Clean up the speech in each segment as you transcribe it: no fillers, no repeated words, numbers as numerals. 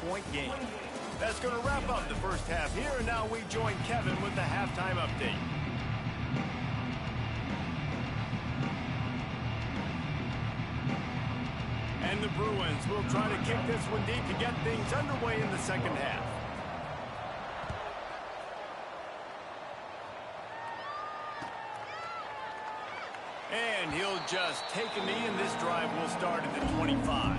1-point game. That's going to wrap up the first half here, and now we join Kevin with the halftime update. And the Bruins will try to kick this one deep to get things underway in the second half. And he'll just take a knee, and this drive will start at the 25.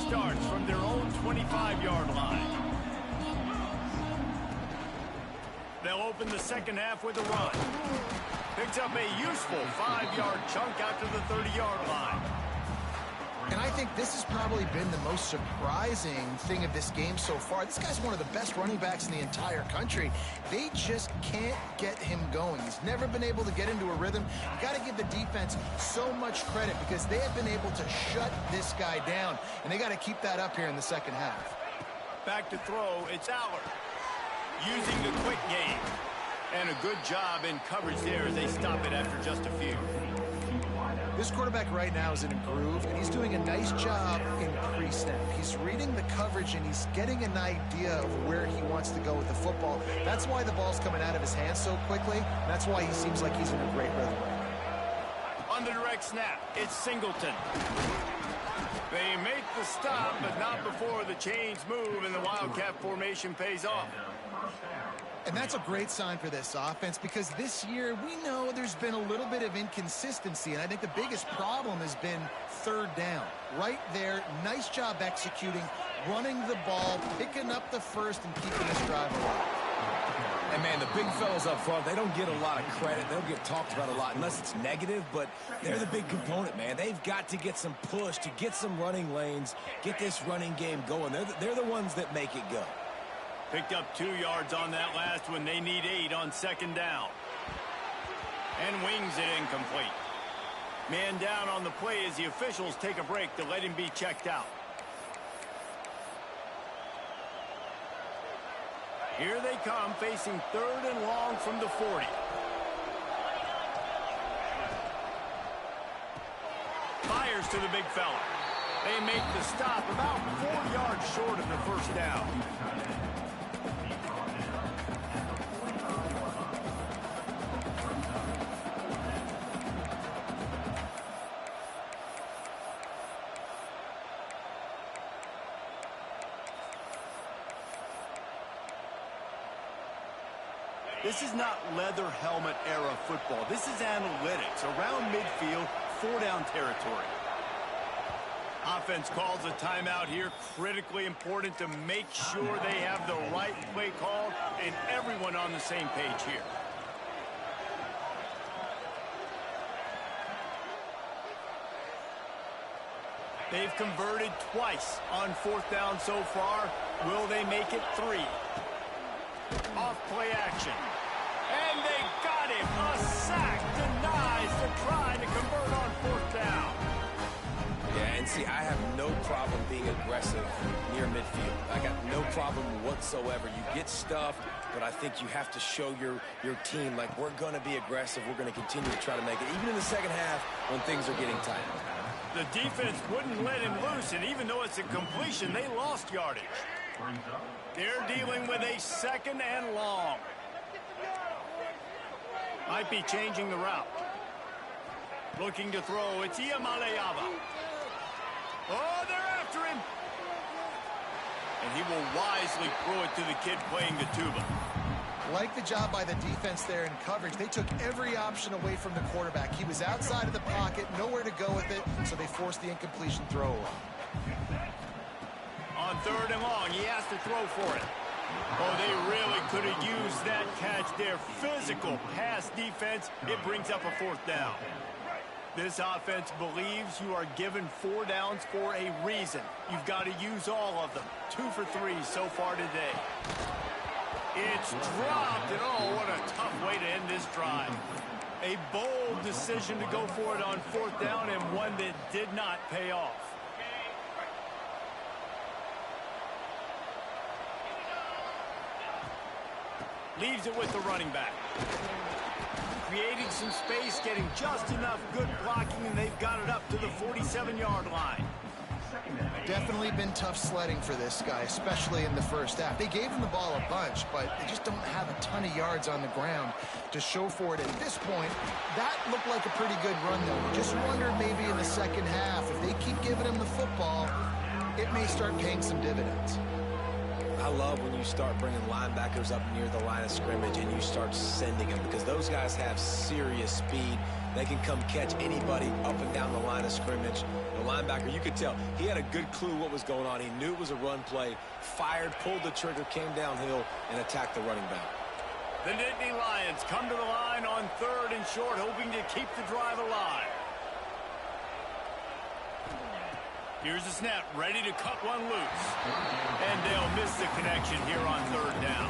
Starts from their own 25-yard line. They'll open the second half with a run. Picks up a useful 5-yard chunk out to the 30-yard line. And I think this has probably been the most surprising thing of this game so far. This guy's one of the best running backs in the entire country. They just can't get him going. He's never been able to get into a rhythm. You got to give the defense so much credit because they have been able to shut this guy down, and they got to keep that up here in the second half. Back to throw, it's Allard. Using the quick game. And a good job in coverage there as they stop it after just a few. This quarterback right now is in a groove, and he's doing a nice job in pre-snap. He's reading the coverage, and he's getting an idea of where he wants to go with the football. That's why the ball's coming out of his hands so quickly. That's why he seems like he's in a great rhythm. On the direct snap, it's Singleton. They make the stop, but not before the chains move and the Wildcat formation pays off. And that's a great sign for this offense because this year we know there's been a little bit of inconsistency, and I think the biggest problem has been third down. Right there, nice job executing, running the ball, picking up the first, and keeping this drive alive. And, man, the big fellas up front, they don't get a lot of credit. They'll get talked about a lot unless it's negative, but they're the big component, man. They've got to get some push, to get some running lanes, get this running game going. They're the ones that make it go. Picked up 2 yards on that last one. They need 8 on second down. And wings it incomplete. Man down on the play as the officials take a break to let him be checked out. Here they come, facing 3rd and long from the 40. Fires to the big fella. They make the stop about 4 yards short of the first down. This is not leather helmet era football. This is analytics around midfield, 4-down territory. Offense calls a timeout here. Critically important to make sure they have the right play call and everyone on the same page here. They've converted twice on 4th down so far. Will they make it 3? Off play action. And they got him. A sack denies the try to convert on 4th down. Yeah, and see, I have no problem being aggressive near midfield. I got no problem whatsoever. You get stuffed, but I think you have to show your team, like, we're going to be aggressive. We're going to continue to try to make it, even in the second half when things are getting tight. The defense wouldn't let him loose, and even though it's a completion, they lost yardage. They're dealing with a 2nd and long. Might be changing the route. Looking to throw, it's Iamaleava. Oh, they're after him. And he will wisely throw it to the kid playing the tuba. Like the job by the defense there in coverage. They took every option away from the quarterback. He was outside of the pocket, nowhere to go with it, so they forced the incompletion throw along. On 3rd and long, he has to throw for it. Oh, they really could have used that catch there. Physical pass defense. It brings up a 4th down. This offense believes you are given 4 downs for a reason. You've got to use all of them. 2 for 3 so far today. It's dropped, and oh, what a tough way to end this drive. A bold decision to go for it on 4th down, and one that did not pay off. Leaves it with the running back. Creating some space, getting just enough good blocking, and they've got it up to the 47-yard line. Definitely been tough sledding for this guy, especially in the first half. They gave him the ball a bunch, but they just don't have a ton of yards on the ground to show for it. At this point, that looked like a pretty good run, though. Just wonder maybe in the second half, if they keep giving him the football, it may start paying some dividends. I love when you start bringing linebackers up near the line of scrimmage and you start sending them, because those guys have serious speed. They can come catch anybody up and down the line of scrimmage. The linebacker, you could tell, he had a good clue what was going on. He knew it was a run play, fired, pulled the trigger, came downhill, and attacked the running back. The Nittany Lions come to the line on 3rd and short, hoping to keep the drive alive. Here's the snap, ready to cut one loose. And they'll miss the connection here on 3rd down.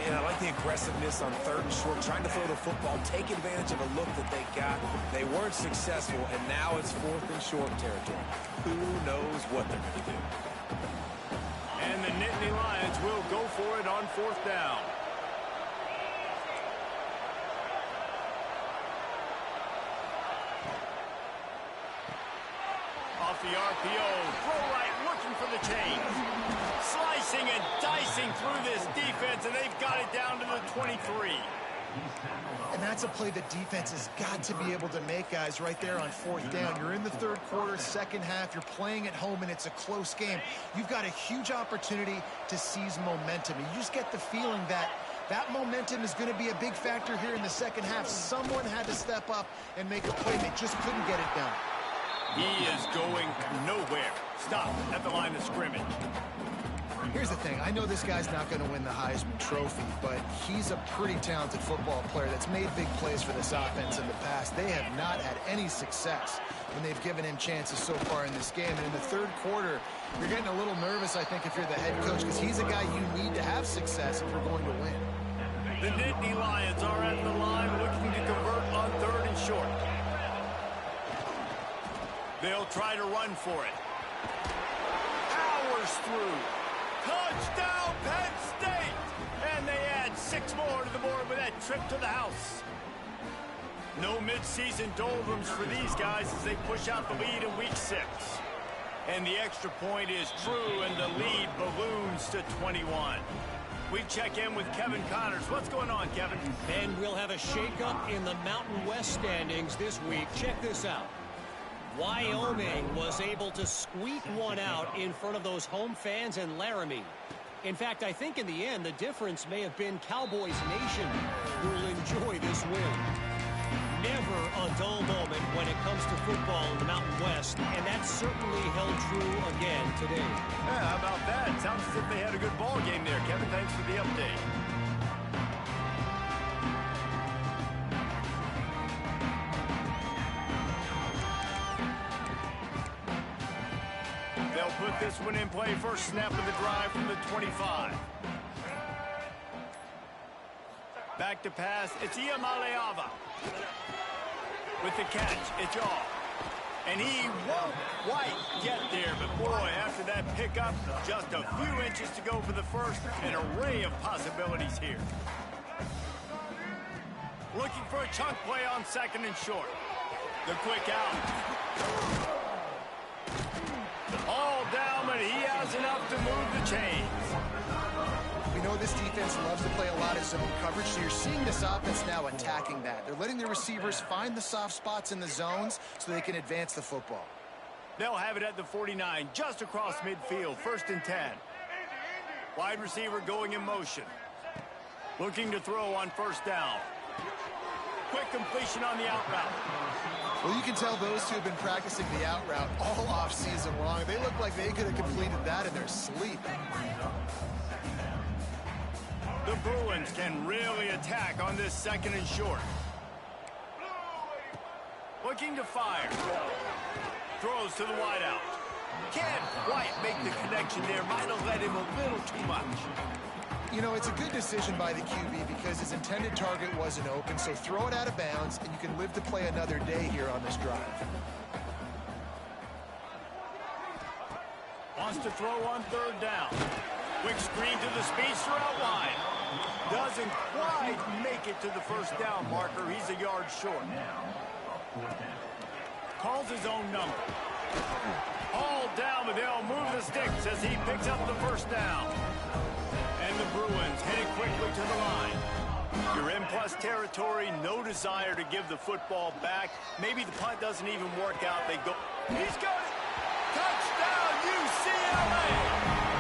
Yeah, I like the aggressiveness on 3rd and short, trying to throw the football, take advantage of a look that they got. They weren't successful, and now it's 4th and short territory. Who knows what they're going to do? And the Nittany Lions will go for it on 4th down. Off the RPO, throw right, looking for the change. Slicing and dicing through this defense, and they've got it down to the 23. And that's a play the defense has got to be able to make, guys, right there on 4th down. You're in the 3rd quarter, second half. You're playing at home, and it's a close game. You've got a huge opportunity to seize momentum. And you just get the feeling that that momentum is going to be a big factor here in the second half. Someone had to step up and make a play. They just couldn't get it done. He is going nowhere. Stop at the line of scrimmage. Here's the thing. I know this guy's not going to win the Heisman Trophy, but he's a pretty talented football player that's made big plays for this offense in the past. They have not had any success when they've given him chances so far in this game. And in the 3rd quarter, you're getting a little nervous, I think, if you're the head coach, because he's a guy you need to have success if you're going to win. The Nittany Lions are at the line looking to convert on 3rd and short. They'll try to run for it. Powers through. Touchdown, Penn State! And they add 6 more to the board with that trip to the house. No midseason doldrums for these guys as they push out the lead in week 6. And the extra point is true, and the lead balloons to 21. We check in with Kevin Connors. What's going on, Kevin? And we'll have a shakeup in the Mountain West standings this week. Check this out. Wyoming was able to squeak one out in front of those home fans in Laramie. In fact, I think in the end, the difference may have been Cowboys Nation who will enjoy this win. Never a dull moment when it comes to football in the Mountain West, and that certainly held true again today. Yeah, how about that? Sounds as if they had a good ball game there, Kevin. Thanks for the update. They'll put this one in play. First snap of the drive from the 25. Back to pass. It's Iamaleava. With the catch, it's off. And he won't quite get there, but boy, after that pickup, just a few inches to go for the first. An array of possibilities here. Looking for a chunk play on 2nd and short. The quick out. All down, but he has enough to move the chains. We know this defense loves to play a lot of zone coverage, so you're seeing this offense now attacking that. They're letting the receivers find the soft spots in the zones so they can advance the football. They'll have it at the 49, just across midfield, 1st and 10. Wide receiver going in motion. Looking to throw on 1st down. Quick completion on the out route. Well, you can tell those two have been practicing the out route all off-season long. They look like they could have completed that in their sleep. The Bruins can really attack on this 2nd and short. Looking to fire. Throws to the wideout. Can't quite make the connection there. Might have led him a little too much. You know, it's a good decision by the QB because his intended target wasn't open, so throw it out of bounds, and you can live to play another day here on this drive. Wants to throw on third down. Quick screen to the speedster out wide. Doesn't quite make it to the first down marker. He's a yard short. Calls his own number. All down, but they'll move the sticks as he picks up the first down. And the Bruins headed quickly to the line. You're in plus territory, no desire to give the football back. Maybe the punt doesn't even work out. They go. He's got it. Touchdown, UCLA.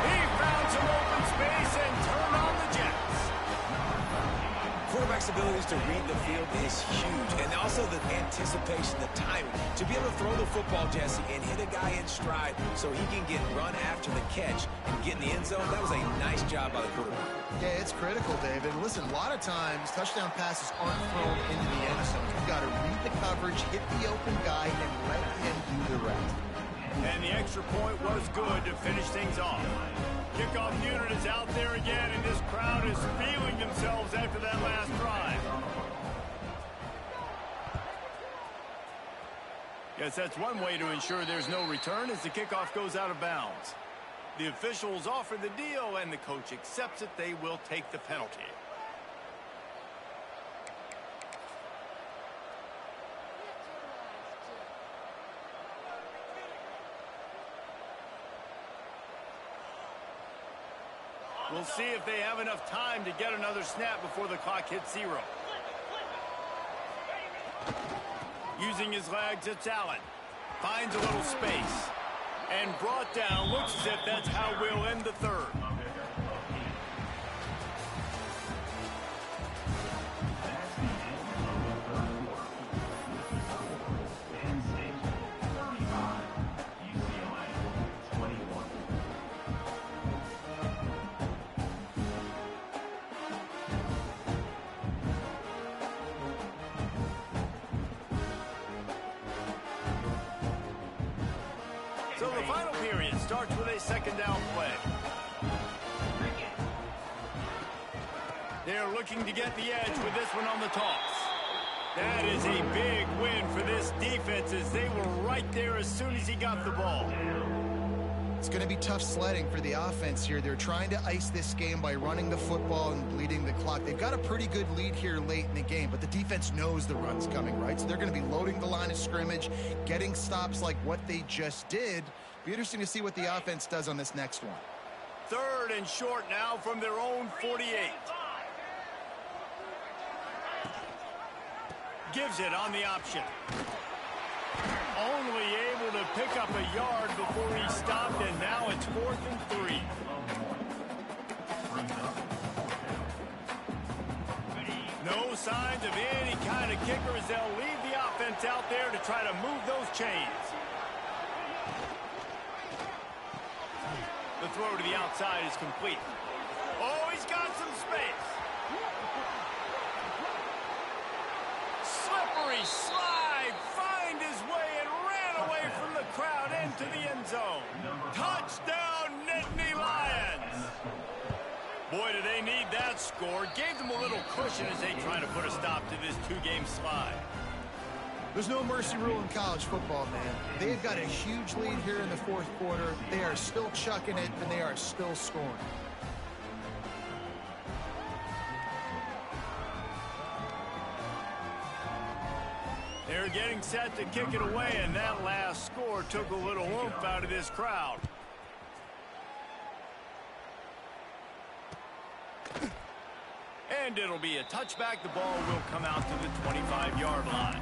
He found some open space and turned on the Jets. Quarterback's abilities to read the field is huge, and also the anticipation, the timing. To be able to throw the football, Jesse, and hit a guy in stride so he can get run after the catch and get in the end zone, that was a nice job by the quarterback. Yeah, it's critical, David. Listen, a lot of times, touchdown passes aren't thrown into the end zone. You've got to read the coverage, hit the open guy, and let him do the rest. And the extra point was good to finish things off. Kickoff unit is out there again, and this crowd is feeling themselves after that last drive. Guess that's one way to ensure there's no return as the kickoff goes out of bounds. The officials offer the deal, and the coach accepts it. They will take the penalty. We'll see if they have enough time to get another snap before the clock hits 0. Using his legs, it's Allen. Finds a little space. And brought down. Looks as if that's how we'll end the third. So the final period starts with a second down play. They're looking to get the edge with this one on the toss. That is a big win for this defense as they were right there as soon as he got the ball. It's going to be tough sledding for the offense here. They're trying to ice this game by running the football and bleeding the clock. They've got a pretty good lead here late in the game, but the defense knows the run's coming, right? So they're going to be loading the line of scrimmage, getting stops like what they just did. Be interesting to see what the offense does on this next one. Third and short now from their own 48. Gives it on the option. Only able to pick up a yard before he stopped, and now it's 4th and 3. No signs of any kind of kicker as they'll leave the offense out there to try to move those chains. The throw to the outside is complete. Oh, he's got some space. Slippery slide, find his way and ran away from the crowd into the end zone. Touchdown, Nittany Lions. Boy, do they need that score. Gave them a little cushion as they try to put a stop to this 2-game slide. There's no mercy rule in college football, man. They've got a huge lead here in the fourth quarter. They are still chucking it, and they are still scoring. They're getting set to kick it away, and that last score took a little oomph out of this crowd. And it'll be a touchback. The ball will come out to the 25-yard line.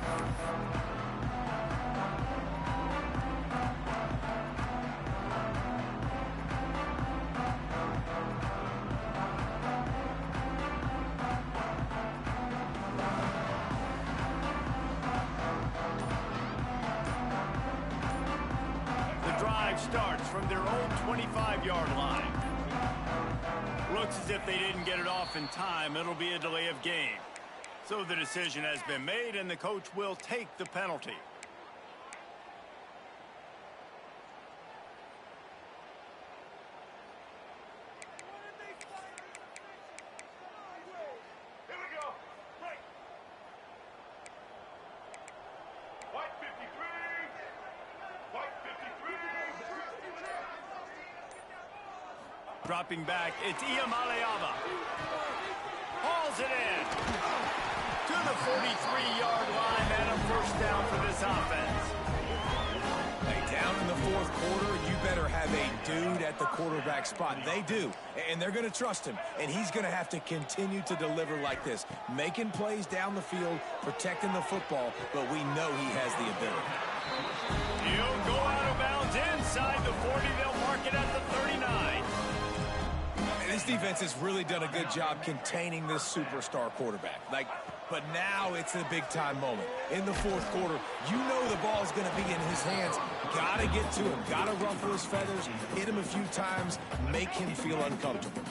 The drive starts from their own 25-yard line. Looks as if they didn't get it off in time. It'll be a delay of game. So the decision has been made, and the coach will take the penalty. Dropping back, it's Iamaleava. Hauls it in. To the 43-yard line and a first down for this offense. Hey, down in the fourth quarter, you better have a dude at the quarterback spot. They do, and they're going to trust him. And he's going to have to continue to deliver like this, making plays down the field, protecting the football, but we know he has the ability. He'll go out of bounds inside the 40. They'll mark it at the 39. This defense has really done a good job containing this superstar quarterback. But now it's a big-time moment. In the fourth quarter, you know the ball's going to be in his hands. Got to get to him. Got to ruffle his feathers, hit him a few times, make him feel uncomfortable.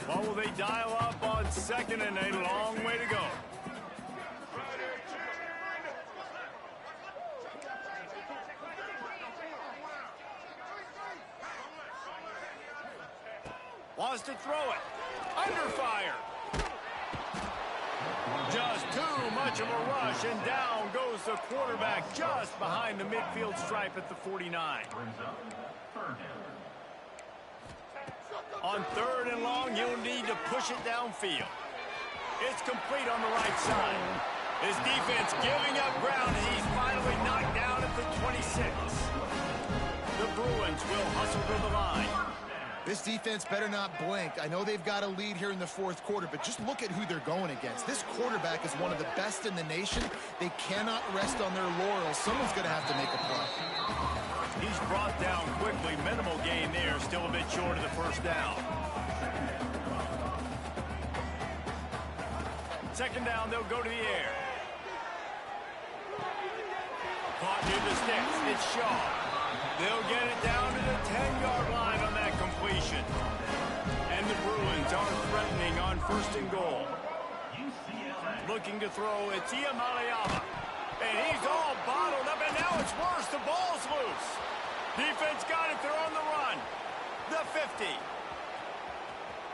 What will they dial up on 2nd and a long way to go? Wants to throw it. Under fire. Just too much of a rush, and down goes the quarterback just behind the midfield stripe at the 49. On 3rd and long, you'll need to push it downfield. It's complete on the right side. His defense giving up ground as he's finally knocked down at the 26. The Bruins will hustle to the line. This defense better not blink. I know they've got a lead here in the fourth quarter, but just look at who they're going against. This quarterback is one of the best in the nation. They cannot rest on their laurels. Someone's going to have to make a play. He's brought down quickly. Minimal gain there. Still a bit short of the first down. 2nd down, they'll go to the air. Caught near the sticks. It's Shaw. They'll get it down to the 10-yard line on that completion. And the Bruins are threatening on 1st and goal. Looking to throw, it's Iamaleava. And he's all bottled up, and now it's worse. The ball's loose. Defense got it. They're on the run. The 50.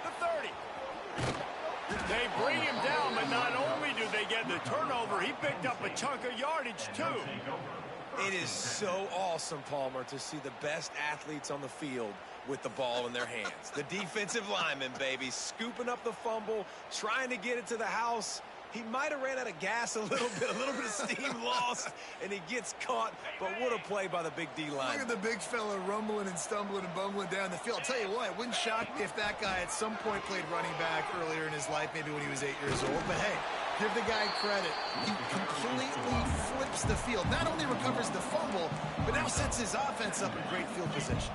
The 30. They bring him down, but not only do they get the turnover, he picked up a chunk of yardage, too. It is so awesome, Palmer, to see the best athletes on the field with the ball in their hands. The defensive lineman, baby, scooping up the fumble, trying to get it to the house. He might have ran out of gas a little bit of steam lost, and he gets caught. But what a play by the big D line. Look at the big fella rumbling and stumbling and bumbling down the field. I'll tell you what, it wouldn't shock me if that guy at some point played running back earlier in his life, maybe when he was 8 years old. But hey, give the guy credit. He completely flips the field. Not only recovers the fumble, but now sets his offense up in great field position.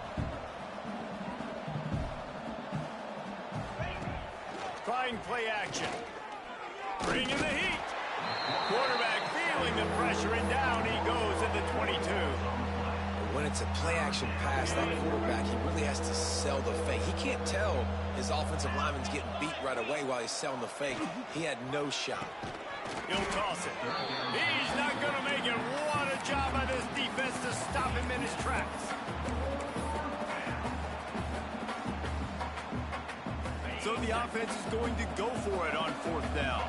Trying play action. Bringing the heat. Quarterback feeling the pressure, and down he goes at the 22. When it's a play-action pass, that quarterback, he really has to sell the fake. He can't tell his offensive lineman's getting beat right away while he's selling the fake. He had no shot. He'll toss it. He's not going to make it. What a job by this defense to stop him in his tracks. So the offense is going to go for it on 4th down.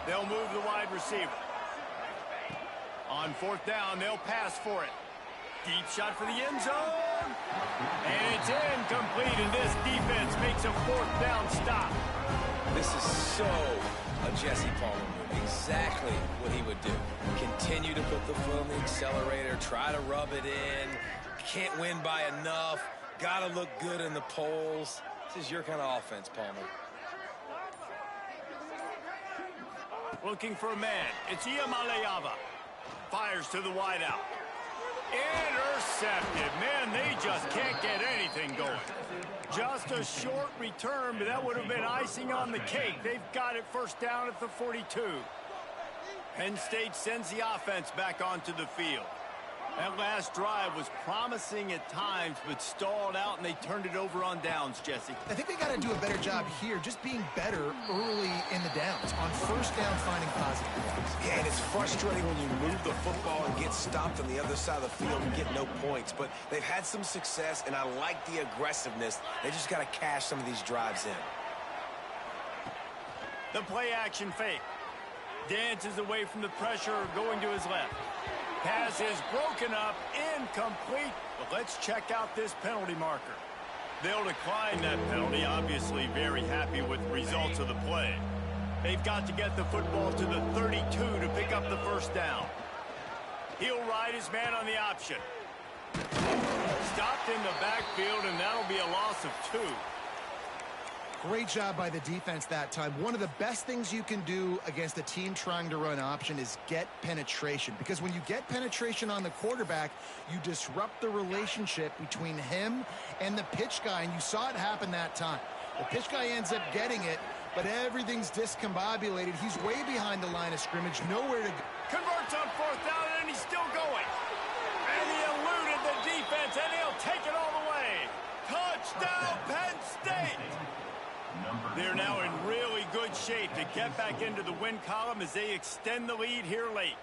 They'll move the wide receiver. On 4th down, they'll pass for it. Deep shot for the end zone. And it's incomplete, and this defense makes a 4th down stop. This is so a Jesse Palmer move. Exactly what he would do. Continue to put the foot on the accelerator, try to rub it in. Can't win by enough. Got to look good in the polls. This is your kind of offense, Palmer. Looking for a man. It's Iamaleava. Fires to the wideout. Intercepted. Man, they just can't get anything going. Just a short return, but that would have been icing on the cake. They've got it 1st down at the 42. Penn State sends the offense back onto the field. That last drive was promising at times, but stalled out, and they turned it over on downs, Jesse. I think they got to do a better job here, just being better early in the downs. On first down, finding positive plays. Yeah, and it's frustrating when you move the football and get stopped on the other side of the field and get no points. But they've had some success, and I like the aggressiveness. They just got to cash some of these drives in. The play-action fake. Dances away from the pressure, going to his left. Pass is broken up, incomplete. But let's check out this penalty marker. They'll decline that penalty, obviously very happy with the results of the play. They've got to get the football to the 32 to pick up the first down. He'll ride his man on the option. Stopped in the backfield, and that'll be a loss of 2. Great job by the defense that time. One of the best things you can do against a team trying to run option is get penetration. Because when you get penetration on the quarterback, you disrupt the relationship between him and the pitch guy. And you saw it happen that time. The pitch guy ends up getting it, but everything's discombobulated. He's way behind the line of scrimmage, nowhere to go. Converts on fourth down, and he's still going. And he eluded the defense, and he'll take it all the way. Touchdown, Penn State! They're now in really good shape to get back into the win column as they extend the lead here late.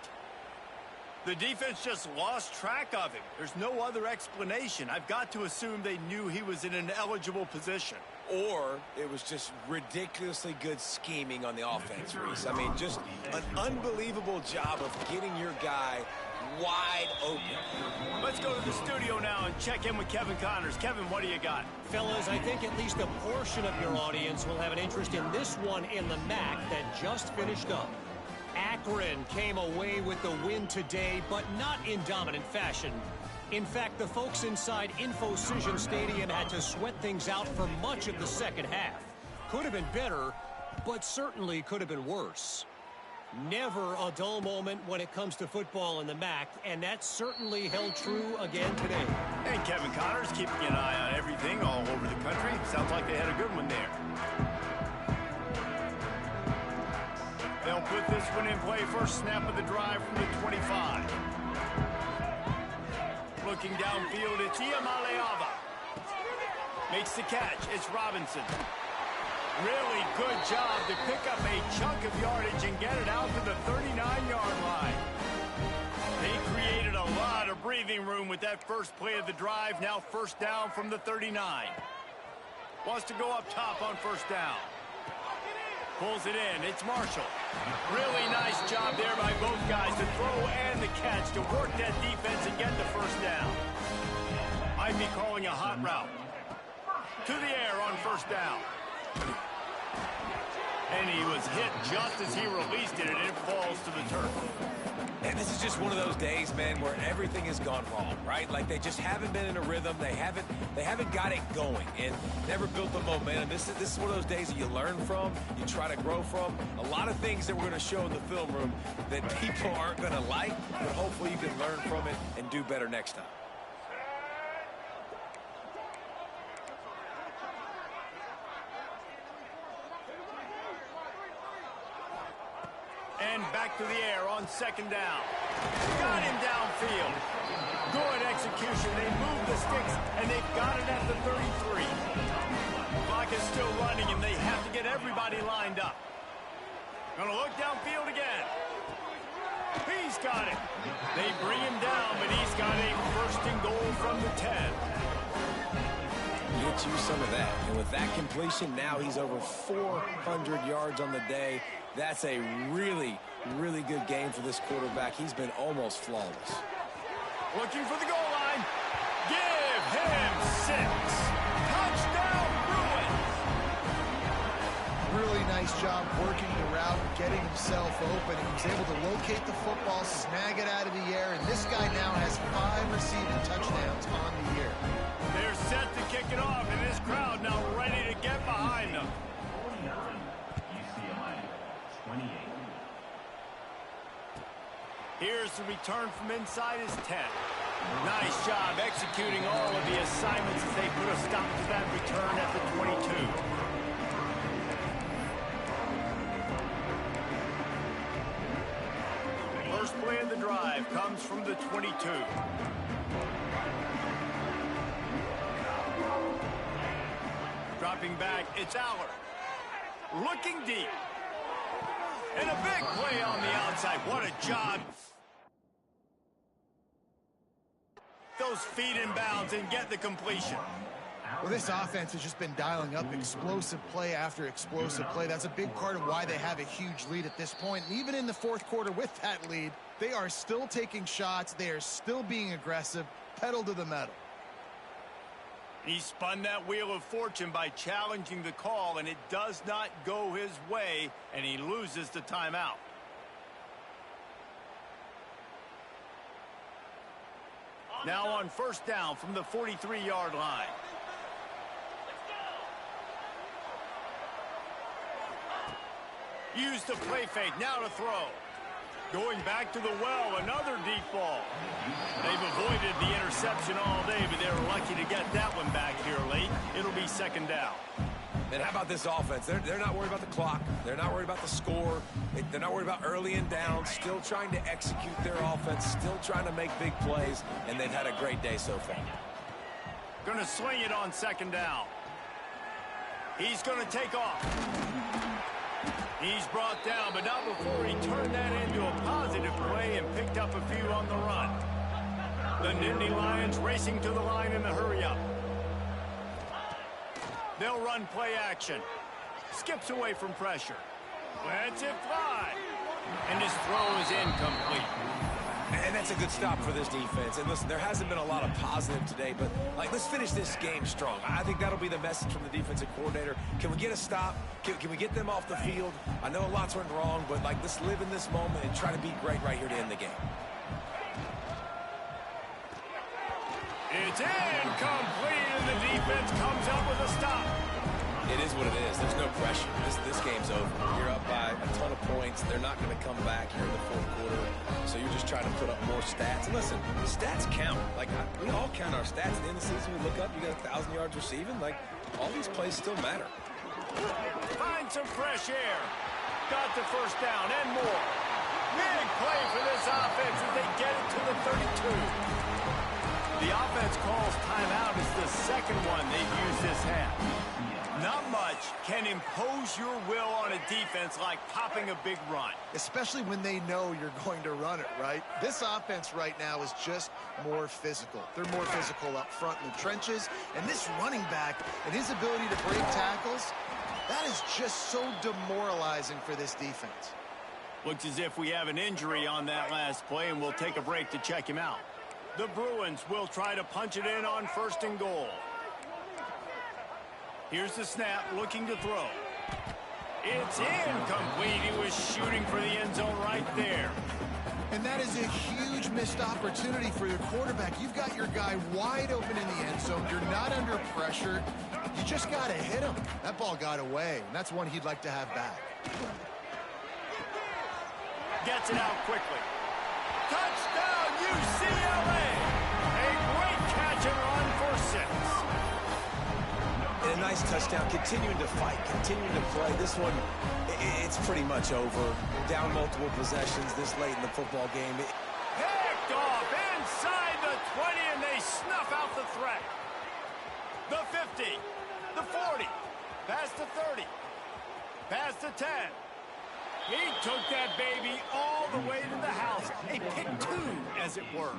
The defense just lost track of him. There's no other explanation. I've got to assume they knew he was in an eligible position. Or it was just ridiculously good scheming on the offense, Reese. I mean, just an unbelievable job of getting your guy wide open. Let's go to the studio now and check in with Kevin Connors. Kevin, what do you got? Fellas, I think at least a portion of your audience will have an interest in this one in the MAC that just finished up. Akron came away with the win today, but not in dominant fashion. In fact, the folks inside InfoCision Stadium had to sweat things out for much of the second half. Could have been better, but certainly could have been worse. Never a dull moment when it comes to football in the MAC, and that certainly held true again today. And Kevin Connors keeping an eye on everything all over the country. Sounds like they had a good one there. They'll put this one in play. First snap of the drive from the 25. Looking downfield, it's Iamaleava. Makes the catch. It's Robinson. Really good job to pick up a chunk of yardage and get it out to the 39-yard line. They created a lot of breathing room with that first play of the drive. Now first down from the 39. Wants to go up top on first down. Pulls it in. It's Marshall. Really nice job there by both guys to throw and the catch to work that defense and get the first down. Might be calling a hot route. To the air on first down. And he was hit just as he released it, and it falls to the turf. And this is just one of those days, man, where everything has gone wrong, right? Like they just haven't been in a rhythm. They haven't got it going and never built the momentum. This is one of those days that you learn from, you try to grow from. A lot of things that we're going to show in the film room that people aren't going to like, but hopefully you can learn from it and do better next time. And back to the air on second down. Got him downfield. Good execution. They move the sticks, and they've got it at the 33. Clock is still running, and they have to get everybody lined up. Gonna look downfield again. He's got it. They bring him down, but he's got a first and goal from the 10. Get you some of that. And with that completion, now he's over 400 yards on the day. That's a really, really good game for this quarterback. He's been almost flawless. Looking for the goal line. Give him 6. Touchdown, Bruins. Really nice job working the route, getting himself open. He was able to locate the football, snag it out of the air, and this guy now has 5 receiving touchdowns on the year. They're set to kick it off, and this crowd now ready to get behind them. Here's the return from inside his 10. Nice job executing all of the assignments as they put a stop to that return at the 22. First play of the drive drive comes from the 22. Dropping back, it's Aller. Looking deep. And a big play on the outside. What a job. Those feet in bounds and get the completion. Well, this offense has just been dialing up explosive play after explosive play. That's a big part of why they have a huge lead at this point. And even in the fourth quarter with that lead, they are still taking shots. They are still being aggressive, pedal to the metal. He spun that wheel of fortune by challenging the call, and it does not go his way, and he loses the timeout. Now on first down from the 43-yard line. Use the play fake, now to throw. Going back to the well, another deep ball. They've avoided the interception all day, but they were lucky to get that one back here late. It'll be second down. And how about this offense? They're not worried about the clock. They're not worried about the score. They're not worried about early and down. Still trying to execute their offense. Still trying to make big plays. And they've had a great day so far. Going to swing it on second down. He's going to take off. He's brought down, but not before he turned that into a positive play and picked up a few on the run. The Nittany Lions racing to the line in the hurry-up. They'll run play action. Skips away from pressure. Lets it fly. And his throw is incomplete. And that's a good stop for this defense. And listen, there hasn't been a lot of positive today, but let's finish this game strong. I think that'll be the message from the defensive coordinator. Can we get a stop? Can we get them off the field? I know lots went wrong, but let's live in this moment and try to be great right here to end the game. It's incomplete, and the defense comes up with a stop. It is what it is. There's no pressure. This game's over. You're up by a ton of points. They're not going to come back here in the fourth quarter. So you're just trying to put up more stats. And listen, stats count. We all count our stats. At the end of the season, we look up, you got 1,000 yards receiving. All these plays still matter. Find some fresh air. Got the first down and more. Big play for this offense as they get it to the 32. The offense calls timeout as the second one they've used this half. Not much can impose your will on a defense like popping a big run. Especially when they know you're going to run it, right? This offense right now is just more physical. They're more physical up front in the trenches. And this running back and his ability to break tackles, that is just so demoralizing for this defense. Looks as if we have an injury on that last play, and we'll take a break to check him out. The Bruins will try to punch it in on first and goal. Here's the snap, looking to throw. It's incomplete. He was shooting for the end zone right there. And that is a huge missed opportunity for your quarterback. You've got your guy wide open in the end zone. You're not under pressure. You just got to hit him. That ball got away, and that's one he'd like to have back. Gets it out quickly. Touchdown, UCLA! A great catch and run for 6. And a nice touchdown, continuing to fight, continuing to play. This one, it's pretty much over. Down multiple possessions this late in the football game. Picked off inside the 20, and they snuff out the threat. The 50, the 40, past the 30, past the 10. He took that baby all the way to the house. A pick 2, as it were.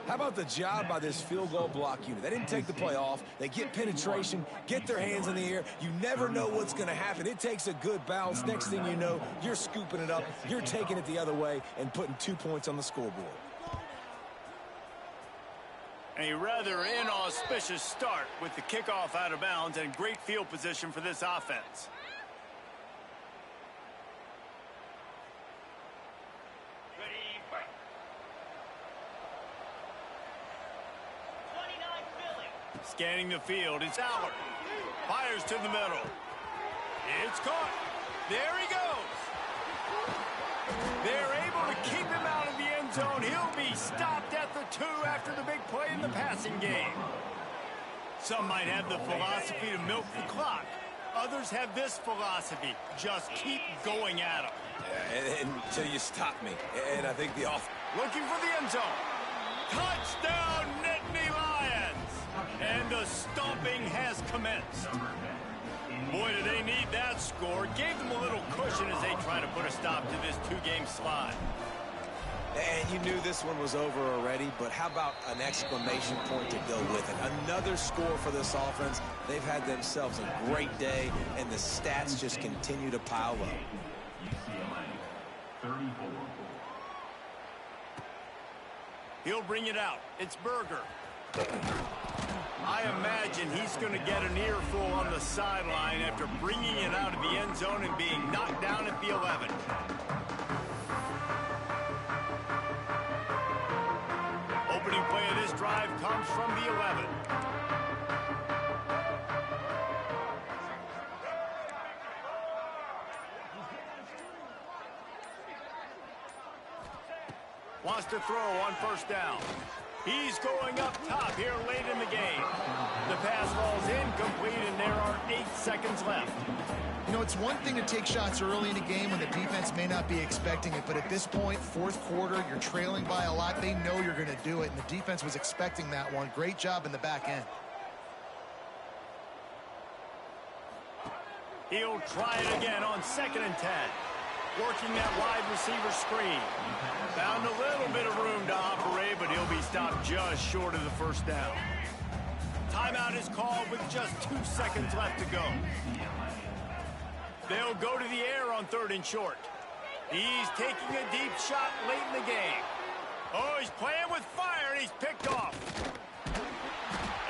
How about the job by this field goal block unit? They didn't take the play off. They get penetration, get their hands in the air. You never know what's going to happen. It takes a good bounce. Next thing you know, you're scooping it up. You're taking it the other way and putting 2 points on the scoreboard. A rather inauspicious start with the kickoff out of bounds and great field position for this offense. Scanning the field, it's Aller. Fires to the middle. It's caught. There he goes. They're able to keep him out of the end zone. He'll be stopped at the 2 after the big play in the passing game. Some might have the philosophy to milk the clock. Others have this philosophy. Just keep going at them. Yeah, until you stop me. And I think the off... Looking for the end zone. Touchdown, Nittany Lions! And the stomping has commenced. Boy, do they need that score. Gave them a little cushion as they try to put a stop to this two-game slide. And you knew this one was over already, but how about an exclamation point to go with it? Another score for this offense. They've had themselves a great day, and the stats just continue to pile up. He'll bring it out. It's Berger. I imagine he's going to get an earful on the sideline after bringing it out of the end zone and being knocked down at the 11. Opening play of this drive comes from the 11. Wants to throw on first down. He's going up top here late in the game. The pass falls incomplete, and there are 8 seconds left. You know, it's one thing to take shots early in a game when the defense may not be expecting it, but at this point, fourth quarter, you're trailing by a lot. They know you're going to do it, and the defense was expecting that one. Great job in the back end. He'll try it again on 2nd and 10. Working that wide receiver screen. Found a little bit of room to operate, but he'll be stopped just short of the first down. Timeout is called with just 2 seconds left to go. They'll go to the air on 3rd and short. He's taking a deep shot late in the game. Oh, he's playing with fire, and he's picked off.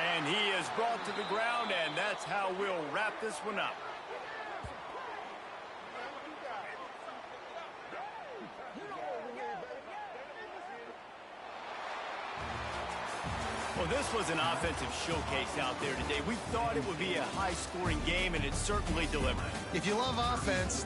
And he is brought to the ground, and that's how we'll wrap this one up. Well, this was an offensive showcase out there today. We thought it would be a high-scoring game, and it certainly delivered. If you love offense...